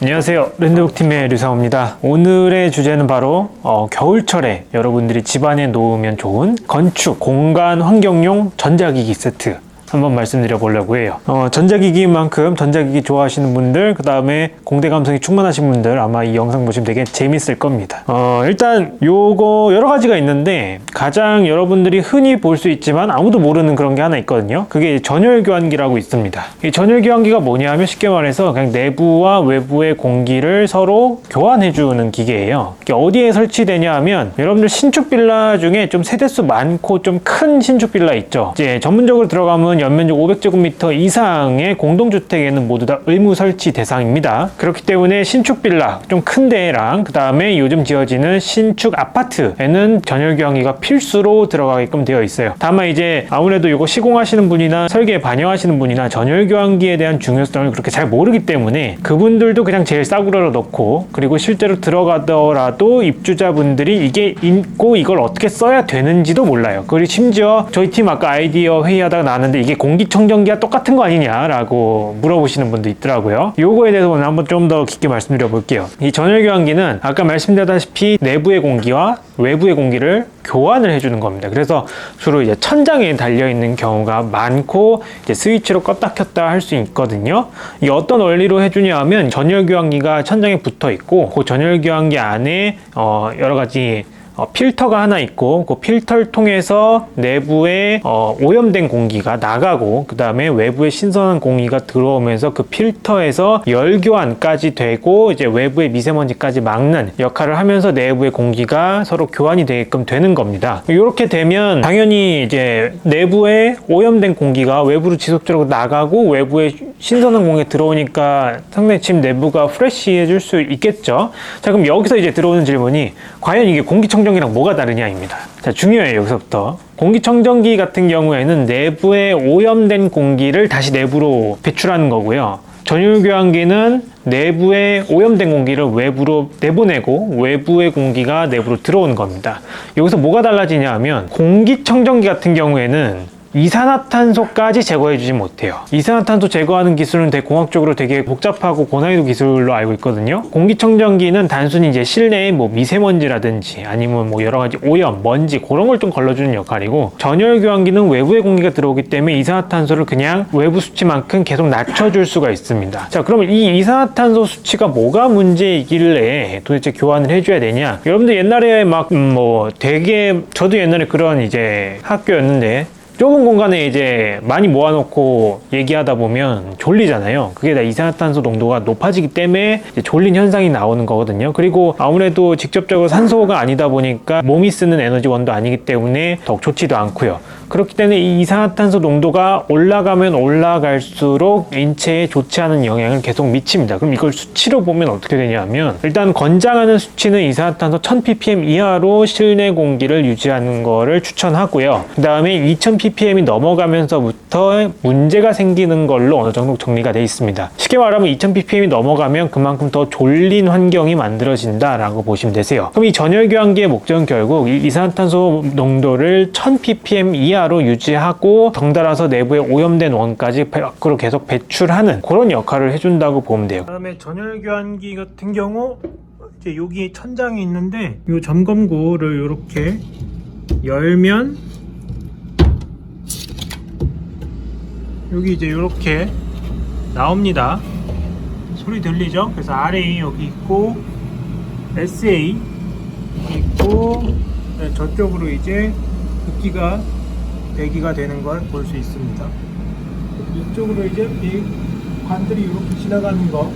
안녕하세요, 랜드북팀의 류상호입니다. 오늘의 주제는 바로 겨울철에 여러분들이 집안에 놓으면 좋은 건축, 공간, 환경용 전자기기 세트 한번 말씀드려 보려고 해요. 전자기기만큼 전자기기 좋아하시는 분들, 그 다음에 공대 감성이 충만하신 분들 아마 이 영상 보시면 되게 재밌을 겁니다. 일단 요거 여러 가지가 있는데 가장 여러분들이 흔히 볼 수 있지만 아무도 모르는 그런 게 하나 있거든요. 그게 전열 교환기라고 있습니다. 이 전열 교환기가 뭐냐 하면 쉽게 말해서 그냥 내부와 외부의 공기를 서로 교환해주는 기계예요. 이게 어디에 설치되냐 하면 여러분들 신축 빌라 중에 좀 세대수 많고 좀 큰 신축 빌라 있죠. 이제 전문적으로 들어가면 연면적 500제곱미터 이상의 공동주택에는 모두 다 의무 설치 대상입니다. 그렇기 때문에 신축 빌라 좀 큰 데랑 그 다음에 요즘 지어지는 신축 아파트에는 전열 교환기가 필수로 들어가게끔 되어 있어요. 다만 이제 아무래도 이거 시공하시는 분이나 설계에 반영하시는 분이나 전열 교환기에 대한 중요성을 그렇게 잘 모르기 때문에 그분들도 그냥 제일 싸구려로 넣고, 그리고 실제로 들어가더라도 입주자분들이 이게 있고 이걸 어떻게 써야 되는지도 몰라요. 그리고 심지어 저희 팀 아까 아이디어 회의하다가 나왔는데 이게 공기청정기와 똑같은 거 아니냐라고 물어보시는 분도 있더라고요. 요거에 대해서 오늘 한번 좀 더 깊게 말씀드려 볼게요. 이 전열 교환기는 아까 말씀드렸다시피 내부의 공기와 외부의 공기를 교환을 해주는 겁니다. 그래서 주로 이제 천장에 달려 있는 경우가 많고, 이제 스위치로 껐다 켰다 할 수 있거든요. 이게 어떤 원리로 해주냐 하면 전열 교환기가 천장에 붙어 있고, 그 전열 교환기 안에 여러 가지 필터가 하나 있고, 그 필터를 통해서 내부에 오염된 공기가 나가고, 그 다음에 외부에 신선한 공기가 들어오면서 그 필터에서 열 교환까지 되고, 이제 외부의 미세먼지까지 막는 역할을 하면서 내부의 공기가 서로 교환이 되게끔 되는 겁니다. 이렇게 되면 당연히 이제 내부에 오염된 공기가 외부로 지속적으로 나가고 외부에 신선한 공기가 들어오니까 상당히 집 내부가 프레시해질 수 있겠죠. 자, 그럼 여기서 이제 들어오는 질문이 과연 이게 공기청정기랑 뭐가 다르냐입니다. 자, 중요해요. 여기서부터. 공기청정기 같은 경우에는 내부에 오염된 공기를 다시 내부로 배출하는 거고요. 전열교환기는 내부에 오염된 공기를 외부로 내보내고 외부의 공기가 내부로 들어오는 겁니다. 여기서 뭐가 달라지냐 하면 공기청정기 같은 경우에는 이산화탄소까지 제거해주지 못해요. 이산화탄소 제거하는 기술은 되게 공학적으로 되게 복잡하고 고난이도 기술로 알고 있거든요. 공기청정기는 단순히 이제 실내에 뭐 미세먼지라든지 아니면 뭐 여러 가지 오염, 먼지 그런 걸 좀 걸러주는 역할이고, 전열교환기는 외부의 공기가 들어오기 때문에 이산화탄소를 그냥 외부 수치만큼 계속 낮춰줄 수가 있습니다. 자, 그러면 이 이산화탄소 수치가 뭐가 문제이길래 도대체 교환을 해줘야 되냐? 여러분들 옛날에 막 되게 저도 옛날에 그런 이제 학교였는데 좁은 공간에 이제 많이 모아놓고 얘기하다 보면 졸리잖아요. 그게 다 이산화탄소 농도가 높아지기 때문에 이제 졸린 현상이 나오는 거거든요. 그리고 아무래도 직접적으로 산소가 아니다 보니까 몸이 쓰는 에너지원도 아니기 때문에 더욱 좋지도 않고요. 그렇기 때문에 이 이산화탄소 농도가 올라가면 올라갈수록 인체에 좋지 않은 영향을 계속 미칩니다. 그럼 이걸 수치로 보면 어떻게 되냐면, 일단 권장하는 수치는 이산화탄소 1000ppm 이하로 실내 공기를 유지하는 거를 추천하고요. 그 다음에 2000ppm이 넘어가면서부터 문제가 생기는 걸로 어느 정도 정리가 되어 있습니다. 쉽게 말하면 2000ppm이 넘어가면 그만큼 더 졸린 환경이 만들어진다라고 보시면 되세요. 그럼 이 전열교환기의 목적은 결국 이 이산화탄소 농도를 1000ppm 이하로 유지하고 덩달아서 내부에 오염된 원까지 밖으로 계속 배출하는 그런 역할을 해준다고 보면 돼요. 그 다음에 전열교환기 같은 경우 이제 여기 천장이 있는데 이 점검구를 이렇게 열면 여기 이제 이렇게 나옵니다. 소리 들리죠? 그래서 RA 여기 있고 SA 여기 있고, 네, 저쪽으로 이제 급기가 대기가 되는 걸 볼 수 있습니다. 이쪽으로 이제 이 관들이 이렇게 지나가는 거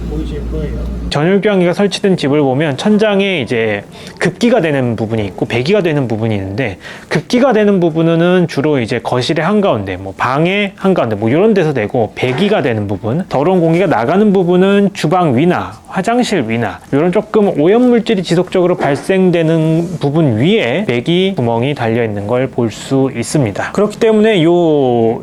보이실 거예요. 전열교환기가 설치된 집을 보면 천장에 이제 급기가 되는 부분이 있고 배기가 되는 부분이 있는데, 급기가 되는 부분은 주로 이제 거실의 한가운데, 뭐 방의 한가운데 뭐 이런 데서 되고, 배기가 되는 부분, 더러운 공기가 나가는 부분은 주방 위나 화장실 위나 이런 조금 오염물질이 지속적으로 발생되는 부분 위에 배기 구멍이 달려있는 걸 볼 수 있습니다. 그렇기 때문에 이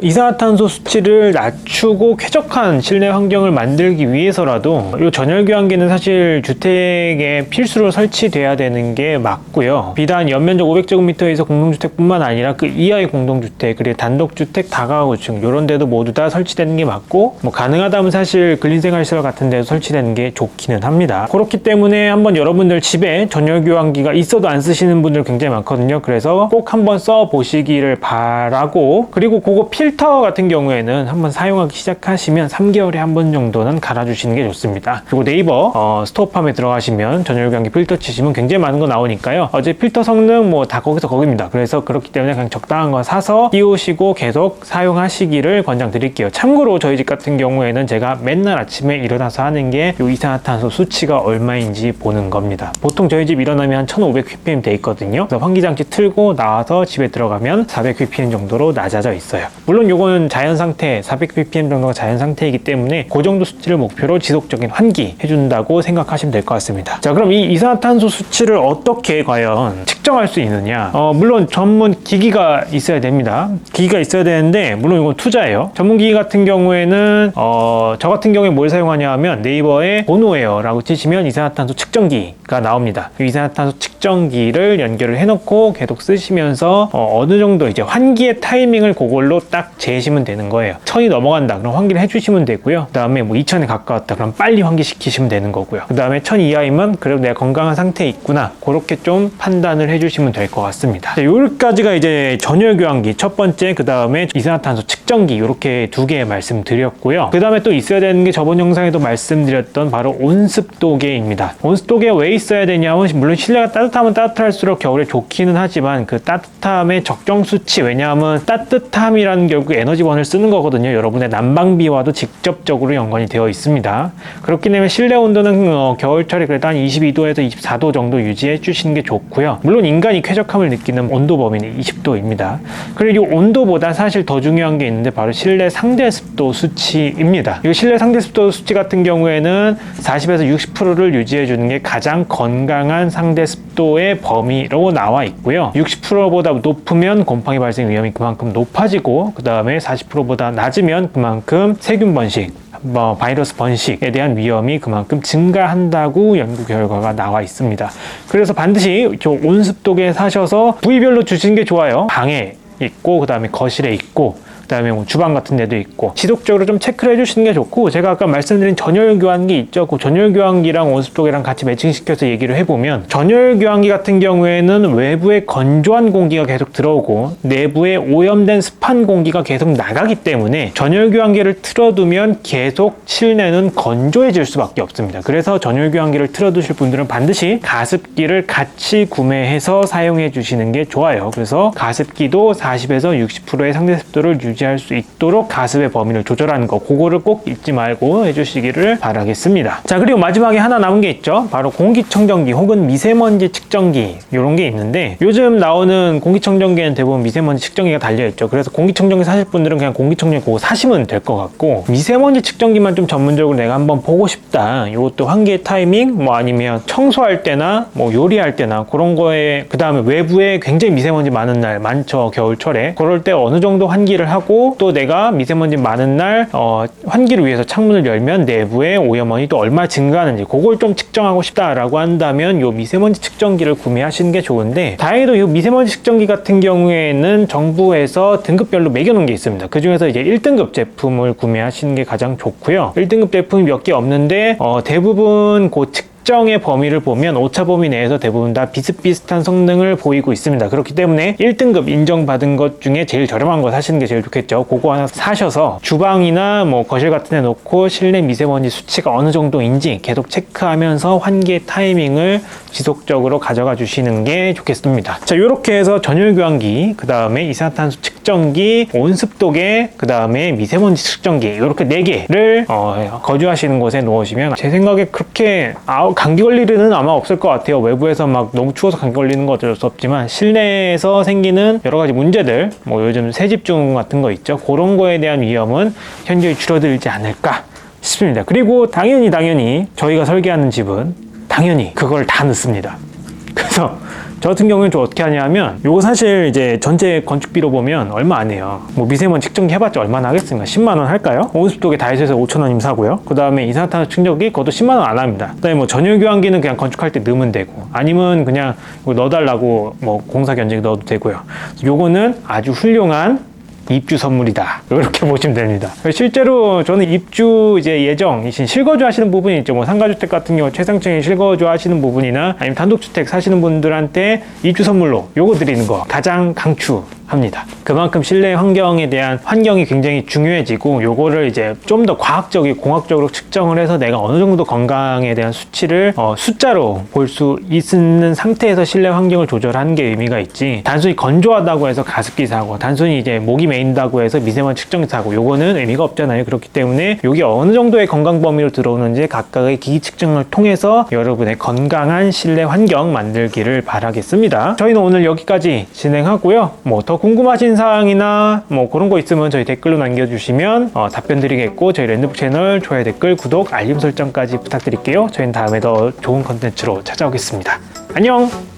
이산화탄소 수치를 낮추고 쾌적한 실내 환경을 만들기 위해서라도 하더라도 이 전열 교환기는 사실 주택에 필수로 설치돼야 되는 게 맞고요. 비단 연면적 500제곱미터에서 공동주택뿐만 아니라 그 이하의 공동주택, 그리고 단독주택, 다가구층 이런 데도 모두 다 설치되는 게 맞고, 뭐 가능하다면 사실 근린생활시설 같은 데도 설치되는 게 좋기는 합니다. 그렇기 때문에 한번 여러분들 집에 전열 교환기가 있어도 안 쓰시는 분들 굉장히 많거든요. 그래서 꼭 한번 써 보시기를 바라고, 그리고 그거 필터 같은 경우에는 한번 사용하기 시작하시면 3개월에 한 번 정도는 갈아주시는 게 좋습니다. 그리고 네이버 스토어팜에 들어가시면 전열 교환기 필터 치시면 굉장히 많은 거 나오니까요. 어제 필터 성능 뭐 다 거기서 거기입니다. 그래서 그렇기 때문에 그냥 적당한 거 사서 끼우시고 계속 사용하시기를 권장드릴게요. 참고로 저희 집 같은 경우에는 제가 맨날 아침에 일어나서 하는 게 이 이산화탄소 수치가 얼마인지 보는 겁니다. 보통 저희 집 일어나면 한 1500ppm 돼 있거든요. 그래서 환기장치 틀고 나와서 집에 들어가면 400ppm 정도로 낮아져 있어요. 물론 요거는 자연 상태, 400ppm 정도가 자연 상태이기 때문에 그 정도 수치를 목표로 지속적인 환기 해준다고 생각하시면 될 것 같습니다. 자, 그럼 이 이산화탄소 수치를 어떻게 과연 측정할 수 있느냐? 물론 전문 기기가 있어야 됩니다. 기기가 있어야 되는데, 물론 이건 투자예요. 전문 기기 같은 경우에는 저 같은 경우에 뭘 사용하냐 하면 네이버에 보노웨어라고 치시면 이산화탄소 측정기가 나옵니다. 이 이산화탄소 측정기를 연결을 해놓고 계속 쓰시면서 어느 정도 이제 환기의 타이밍을 그걸로 딱 재시면 되는 거예요. 1000이 넘어간다 그럼 환기를 해주시면 되고요. 그 다음에 뭐 2000에 가까웠다 그럼 빨리 환기시키시면 되는 거고요. 그 다음에 1000 이하이면 그래도 내가 건강한 상태에 있구나, 그렇게 좀 판단을 해주시면 될 것 같습니다. 자, 여기까지가 이제 전열 교환기 첫 번째, 그 다음에 이산화탄소 측정기, 이렇게 두 개 말씀드렸고요. 그 다음에 또 있어야 되는 게 저번 영상에도 말씀드렸던 바로 온습도계입니다. 온습도계가 왜 있어야 되냐면, 물론 실내가 따뜻하면 따뜻할수록 겨울에 좋기는 하지만 그 따뜻함의 적정 수치, 왜냐하면 따뜻함이라는 결국 에너지원을 쓰는 거거든요. 여러분의 난방비와도 직접적으로 연관이 되어 있습니다. 그렇기 때문에 실내 온도는 겨울철에 그래도 한 22도에서 24도 정도 유지해 주시는 게 좋고요. 물론 인간이 쾌적함을 느끼는 온도 범위는 20도입니다. 그리고 이 온도보다 사실 더 중요한 게 있는데 바로 실내 상대 습도 수치입니다. 이 실내 상대 습도 수치 같은 경우에는 40에서 60%를 유지해 주는 게 가장 건강한 상대 습도의 범위로 나와 있고요. 60%보다 높으면 곰팡이 발생 위험이 그만큼 높아지고, 그 다음에 40%보다 낮으면 그만큼 세균 번식, 바이러스 번식에 대한 위험이 그만큼 증가한다고 연구 결과가 나와 있습니다. 그래서 반드시 저 온습도계 사셔서 부위별로 주시는 게 좋아요. 방에 있고, 그 다음에 거실에 있고, 그 다음에 뭐 주방 같은 데도 있고, 지속적으로 좀 체크를 해주시는 게 좋고, 제가 아까 말씀드린 전열 교환기 있죠. 그 전열 교환기랑 온습도계랑 같이 매칭시켜서 얘기를 해보면, 전열 교환기 같은 경우에는 외부에 건조한 공기가 계속 들어오고 내부에 오염된 습한 공기가 계속 나가기 때문에 전열 교환기를 틀어두면 계속 실내는 건조해질 수밖에 없습니다. 그래서 전열 교환기를 틀어두실 분들은 반드시 가습기를 같이 구매해서 사용해 주시는 게 좋아요. 그래서 가습기도 40에서 60%의 상대 습도를 유지할 수 있도록 가습의 범위를 조절하는 거, 그거를 꼭 잊지 말고 해주시기를 바라겠습니다. 자, 그리고 마지막에 하나 남은 게 있죠. 바로 공기청정기 혹은 미세먼지 측정기, 이런 게 있는데, 요즘 나오는 공기청정기에는 대부분 미세먼지 측정기가 달려있죠. 그래서 공기청정기 사실 분들은 그냥 공기청정기 그거 사시면 될 것 같고, 미세먼지 측정기만 좀 전문적으로 내가 한번 보고 싶다, 이것도 환기의 타이밍, 뭐 아니면 청소할 때나 뭐 요리할 때나 그런 거에, 그 다음에 외부에 굉장히 미세먼지 많은 날 많죠, 겨울철에. 그럴 때 어느 정도 환기를 하고, 또 내가 미세먼지 많은 날 환기를 위해서 창문을 열면 내부의 오염원이 또 얼마 증가하는지 그걸 좀 측정하고 싶다라고 한다면 요 미세먼지 측정기를 구매하시는 게 좋은데, 다행히도 이 미세먼지 측정기 같은 경우에는 정부에서 등급별로 매겨놓은 게 있습니다. 그 중에서 이제 1등급 제품을 구매하시는 게 가장 좋고요. 1등급 제품이 몇 개 없는데 대부분 그 측정의 범위를 보면 오차 범위 내에서 대부분 다 비슷비슷한 성능을 보이고 있습니다. 그렇기 때문에 1등급 인정받은 것 중에 제일 저렴한 거 사시는 게 제일 좋겠죠. 그거 하나 사셔서 주방이나 뭐 거실 같은 데 놓고 실내 미세먼지 수치가 어느 정도인지 계속 체크하면서 환기의 타이밍을 지속적으로 가져가 주시는 게 좋겠습니다. 자, 이렇게 해서 전열 교환기, 그 다음에 이산화탄소 측정기, 온습도계, 그 다음에 미세먼지 측정기, 이렇게 4개를 거주하시는 곳에 놓으시면 제 생각에 그렇게 감기 걸릴 일은 아마 없을 것 같아요. 외부에서 막 너무 추워서 감기 걸리는 건 어쩔 수 없지만 실내에서 생기는 여러 가지 문제들, 뭐 요즘 새집중 같은 거 있죠. 그런 거에 대한 위험은 현저히 줄어들지 않을까 싶습니다. 그리고 당연히 저희가 설계하는 집은 당연히 그걸 다 넣습니다. 그래서 저 같은 경우는 좀 어떻게 하냐면 요거 사실 이제 전체 건축비로 보면 얼마 안 해요. 뭐 미세먼지 측정기 해봤자 얼마나 하겠습니까? 10만 원 할까요? 온습도계 다이소에서 5천 원이면 사고요. 그 다음에 이산화탄소 측정기 그것도 10만 원 안 합니다. 그 다음에 뭐 전열교환기는 그냥 건축할 때 넣으면 되고 아니면 그냥 이거 넣어달라고 뭐 공사 견적이 넣어도 되고요. 요거는 아주 훌륭한 입주 선물이다. 이렇게 보시면 됩니다. 실제로 저는 입주 이제 예정이신 실거주 하시는 부분이 있죠. 뭐 상가주택 같은 경우 최상층에 실거주 하시는 부분이나 아니면 단독주택 사시는 분들한테 입주 선물로 요거 드리는 거 가장 강추합니다. 그만큼 실내 환경에 대한 환경이 굉장히 중요해지고 요거를 이제 좀 더 과학적이고 공학적으로 측정을 해서 내가 어느 정도 건강에 대한 수치를 숫자로 볼 수 있는 상태에서 실내 환경을 조절하는 게 의미가 있지, 단순히 건조하다고 해서 가습기 사고 단순히 이제 모기 메인다고 해서 미세먼지 측정기 사고 요거는 의미가 없잖아요. 그렇기 때문에 요게 어느 정도의 건강 범위로 들어오는지 각각의 기기 측정을 통해서 여러분의 건강한 실내 환경 만들기를 바라겠습니다. 저희는 오늘 여기까지 진행하고요. 뭐 더 궁금하신 사항이나 뭐 그런 거 있으면 저희 댓글로 남겨주시면 답변 드리겠고, 저희 랜드북 채널 좋아요, 댓글, 구독, 알림 설정까지 부탁드릴게요. 저희는 다음에 더 좋은 컨텐츠로 찾아오겠습니다. 안녕!